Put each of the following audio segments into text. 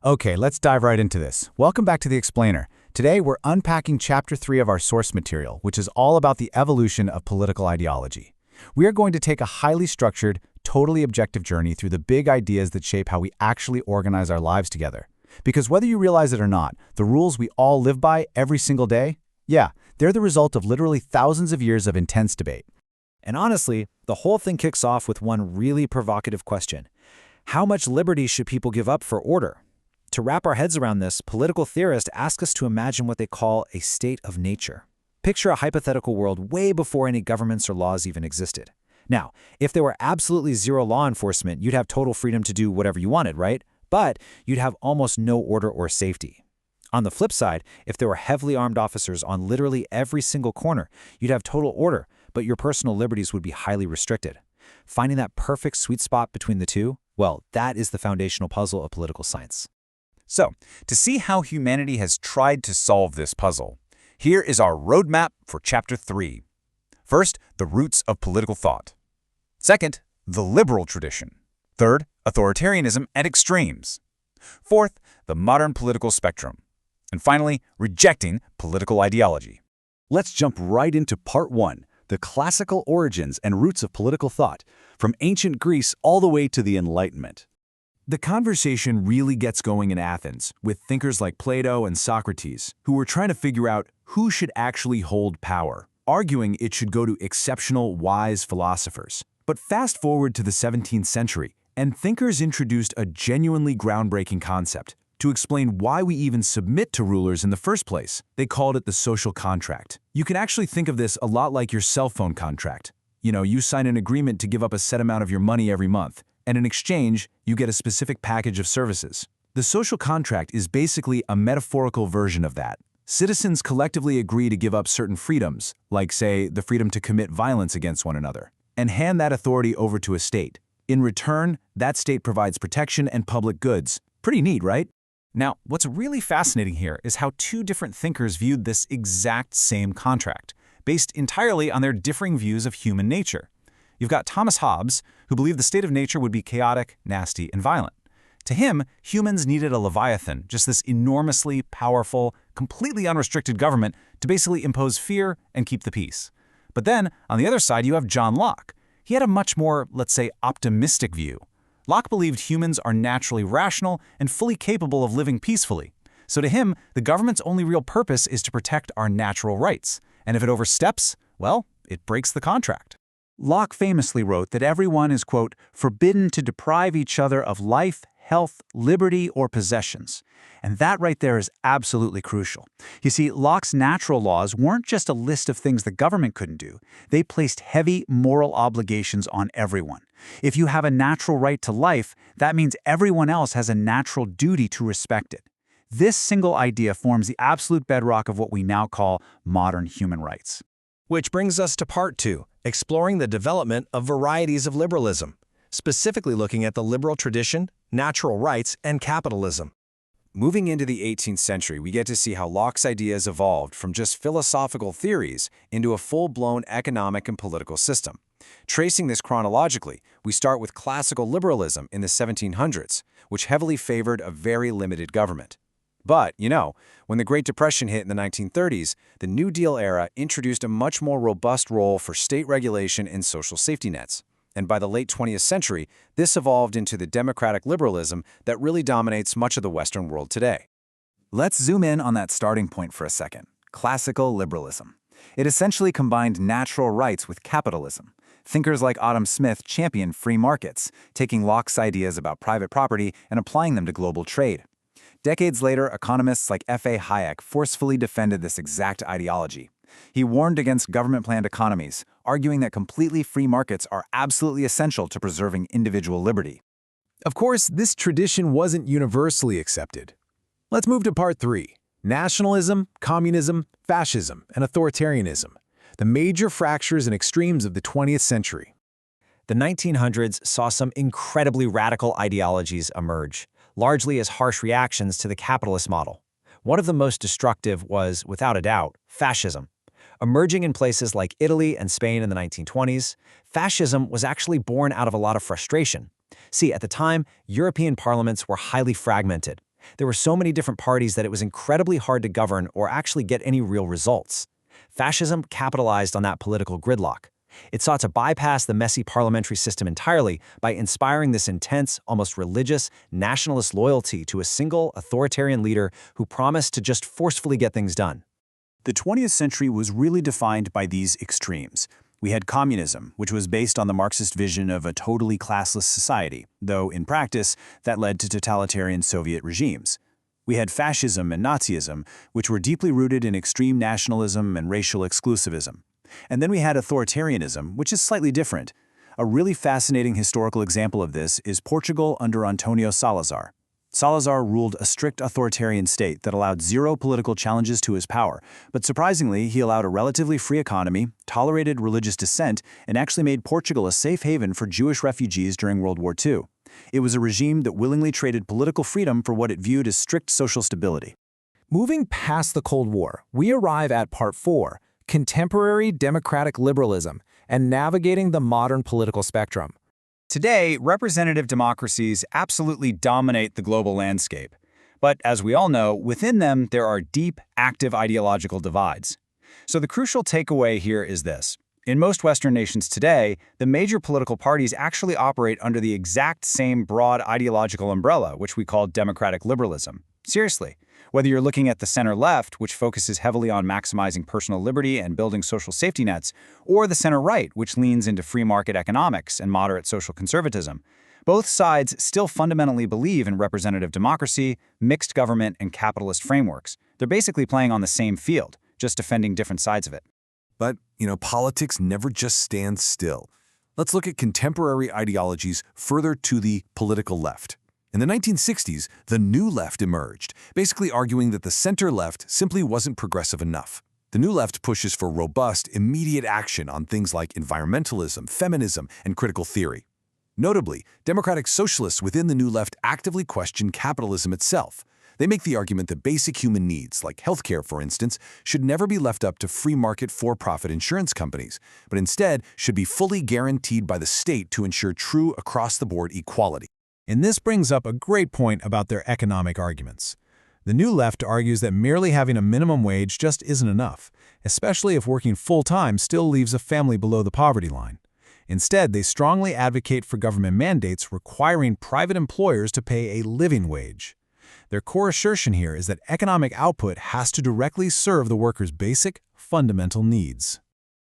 Okay, let's dive right into this. Welcome back to The Explainer. Today, we're unpacking Chapter 3 of our source material, which is all about the evolution of political ideology. We are going to take a highly structured, totally objective journey through the big ideas that shape how we actually organize our lives together. Because whether you realize it or not, the rules we all live by every single day, yeah, they're the result of literally thousands of years of intense debate. And honestly, the whole thing kicks off with one really provocative question. How much liberty should people give up for order? To wrap our heads around this, political theorists ask us to imagine what they call a state of nature. Picture a hypothetical world way before any governments or laws even existed. Now, if there were absolutely zero law enforcement, you'd have total freedom to do whatever you wanted, right? But you'd have almost no order or safety. On the flip side, if there were heavily armed officers on literally every single corner, you'd have total order, but your personal liberties would be highly restricted. Finding that perfect sweet spot between the two, well, that is the foundational puzzle of political science. So, to see how humanity has tried to solve this puzzle, here is our roadmap for Chapter 3. First, the roots of political thought. Second, the liberal tradition. Third, authoritarianism and extremes. Fourth, the modern political spectrum. And finally, rejecting political ideology. Let's jump right into Part 1, the classical origins and roots of political thought, from ancient Greece all the way to the Enlightenment. The conversation really gets going in Athens, with thinkers like Plato and Socrates, who were trying to figure out who should actually hold power, arguing it should go to exceptional, wise philosophers. But fast forward to the 17th century, and thinkers introduced a genuinely groundbreaking concept to explain why we even submit to rulers in the first place. They called it the social contract. You can actually think of this a lot like your cell phone contract. You sign an agreement to give up a set amount of your money every month, and in exchange, you get a specific package of services. The social contract is basically a metaphorical version of that. Citizens collectively agree to give up certain freedoms, like, say, the freedom to commit violence against one another, and hand that authority over to a state. In return, that state provides protection and public goods. Pretty neat, right? Now, what's really fascinating here is how two different thinkers viewed this exact same contract, based entirely on their differing views of human nature. You've got Thomas Hobbes, who believed the state of nature would be chaotic, nasty, and violent. To him, humans needed a leviathan, just this enormously powerful, completely unrestricted government to basically impose fear and keep the peace. But then, on the other side, you have John Locke. He had a much more, let's say, optimistic view. Locke believed humans are naturally rational and fully capable of living peacefully. So to him, the government's only real purpose is to protect our natural rights. And if it oversteps, well, it breaks the contract. Locke famously wrote that everyone is, quote, forbidden to deprive each other of life, health, liberty, or possessions. And that right there is absolutely crucial. You see, Locke's natural laws weren't just a list of things the government couldn't do. They placed heavy moral obligations on everyone. If you have a natural right to life, that means everyone else has a natural duty to respect it. This single idea forms the absolute bedrock of what we now call modern human rights. Which brings us to Part 2, exploring the development of varieties of liberalism, specifically looking at the liberal tradition, natural rights, and capitalism. Moving into the 18th century, we get to see how Locke's ideas evolved from just philosophical theories into a full-blown economic and political system. Tracing this chronologically, we start with classical liberalism in the 1700s, which heavily favored a very limited government. But, when the Great Depression hit in the 1930s, the New Deal era introduced a much more robust role for state regulation and social safety nets. And by the late 20th century, this evolved into the democratic liberalism that really dominates much of the Western world today. Let's zoom in on that starting point for a second. Classical liberalism. It essentially combined natural rights with capitalism. Thinkers like Adam Smith championed free markets, taking Locke's ideas about private property and applying them to global trade. Decades later, economists like F.A. Hayek forcefully defended this exact ideology. He warned against government-planned economies, arguing that completely free markets are absolutely essential to preserving individual liberty. Of course, this tradition wasn't universally accepted. Let's move to Part 3, nationalism, communism, fascism, and authoritarianism, the major fractures and extremes of the 20th century. The 1900s saw some incredibly radical ideologies emerge, largely as harsh reactions to the capitalist model. One of the most destructive was, without a doubt, fascism. Emerging in places like Italy and Spain in the 1920s, fascism was actually born out of a lot of frustration. See, at the time, European parliaments were highly fragmented. There were so many different parties that it was incredibly hard to govern or actually get any real results. Fascism capitalized on that political gridlock. It sought to bypass the messy parliamentary system entirely by inspiring this intense, almost religious, nationalist loyalty to a single authoritarian leader who promised to just forcefully get things done. The 20th century was really defined by these extremes. We had communism, which was based on the Marxist vision of a totally classless society, though in practice, that led to totalitarian Soviet regimes. We had fascism and Nazism, which were deeply rooted in extreme nationalism and racial exclusivism. And then we had authoritarianism, which is slightly different. A really fascinating historical example of this is Portugal under Antonio Salazar. Salazar ruled a strict authoritarian state that allowed zero political challenges to his power, but surprisingly, he allowed a relatively free economy, tolerated religious dissent, and actually made Portugal a safe haven for Jewish refugees during World War II. It was a regime that willingly traded political freedom for what it viewed as strict social stability. Moving past the Cold War, we arrive at Part 4, Contemporary Democratic Liberalism and Navigating the Modern Political Spectrum. Today, representative democracies absolutely dominate the global landscape. But as we all know, within them there are deep, active ideological divides. So the crucial takeaway here is this. In most Western nations today, the major political parties actually operate under the exact same broad ideological umbrella, which we call democratic liberalism. Seriously, whether you're looking at the center-left, which focuses heavily on maximizing personal liberty and building social safety nets, or the center-right, which leans into free market economics and moderate social conservatism, both sides still fundamentally believe in representative democracy, mixed government, and capitalist frameworks. They're basically playing on the same field, just defending different sides of it. But, politics never just stands still. Let's look at contemporary ideologies further to the political left. In the 1960s, the New Left emerged, basically arguing that the center-left simply wasn't progressive enough. The New Left pushes for robust, immediate action on things like environmentalism, feminism, and critical theory. Notably, democratic socialists within the New Left actively question capitalism itself. They make the argument that basic human needs, like healthcare for instance, should never be left up to free market for-profit insurance companies, but instead should be fully guaranteed by the state to ensure true across-the-board equality. And this brings up a great point about their economic arguments. The New Left argues that merely having a minimum wage just isn't enough, especially if working full-time still leaves a family below the poverty line. Instead, they strongly advocate for government mandates requiring private employers to pay a living wage. Their core assertion here is that economic output has to directly serve the workers' basic, fundamental needs.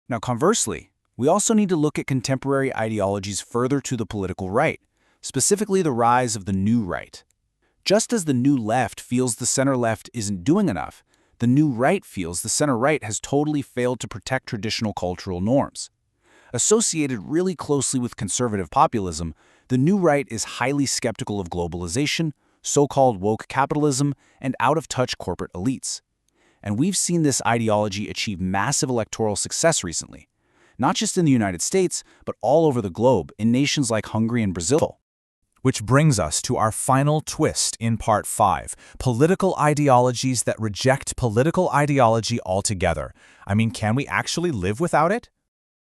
Now conversely, we also need to look at contemporary ideologies further to the political right, specifically the rise of the New Right. Just as the New Left feels the center-left isn't doing enough, the New Right feels the center-right has totally failed to protect traditional cultural norms. Associated really closely with conservative populism, the New Right is highly skeptical of globalization, so-called woke capitalism, and out-of-touch corporate elites. And we've seen this ideology achieve massive electoral success recently, not just in the United States, but all over the globe in nations like Hungary and Brazil. Which brings us to our final twist in Part 5, political ideologies that reject political ideology altogether. I mean, can we actually live without it?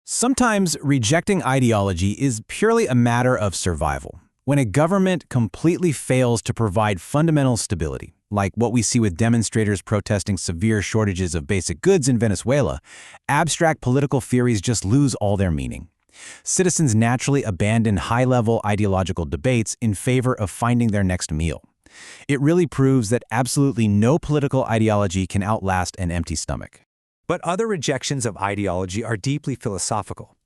Sometimes rejecting ideology is purely a matter of survival. When a government completely fails to provide fundamental stability, like what we see with demonstrators protesting severe shortages of basic goods in Venezuela, abstract political theories just lose all their meaning. Citizens naturally abandon high-level ideological debates in favor of finding their next meal. It really proves that absolutely no political ideology can outlast an empty stomach. But other rejections of ideology are deeply philosophical.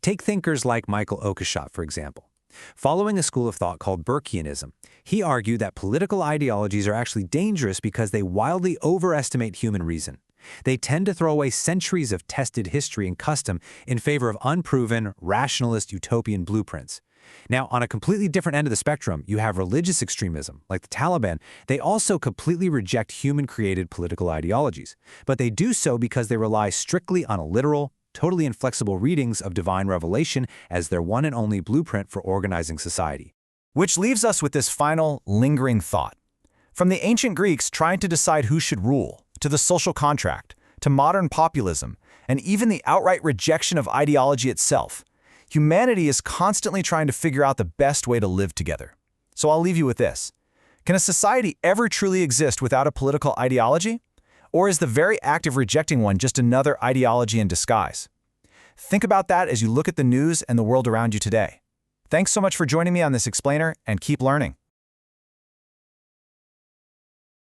Take thinkers like Michael Oakeshott, for example. Following a school of thought called Burkeanism, he argued that political ideologies are actually dangerous because they wildly overestimate human reason. They tend to throw away centuries of tested history and custom in favor of unproven, rationalist utopian blueprints. Now, on a completely different end of the spectrum, you have religious extremism, like the Taliban. They also completely reject human-created political ideologies, but they do so because they rely strictly on a literal, totally inflexible readings of divine revelation as their one and only blueprint for organizing society. Which leaves us with this final, lingering thought. From the ancient Greeks trying to decide who should rule, to the social contract, to modern populism, and even the outright rejection of ideology itself, humanity is constantly trying to figure out the best way to live together. So I'll leave you with this. Can a society ever truly exist without a political ideology? Or is the very act of rejecting one just another ideology in disguise? Think about that as you look at the news and the world around you today. Thanks so much for joining me on this explainer, and keep learning.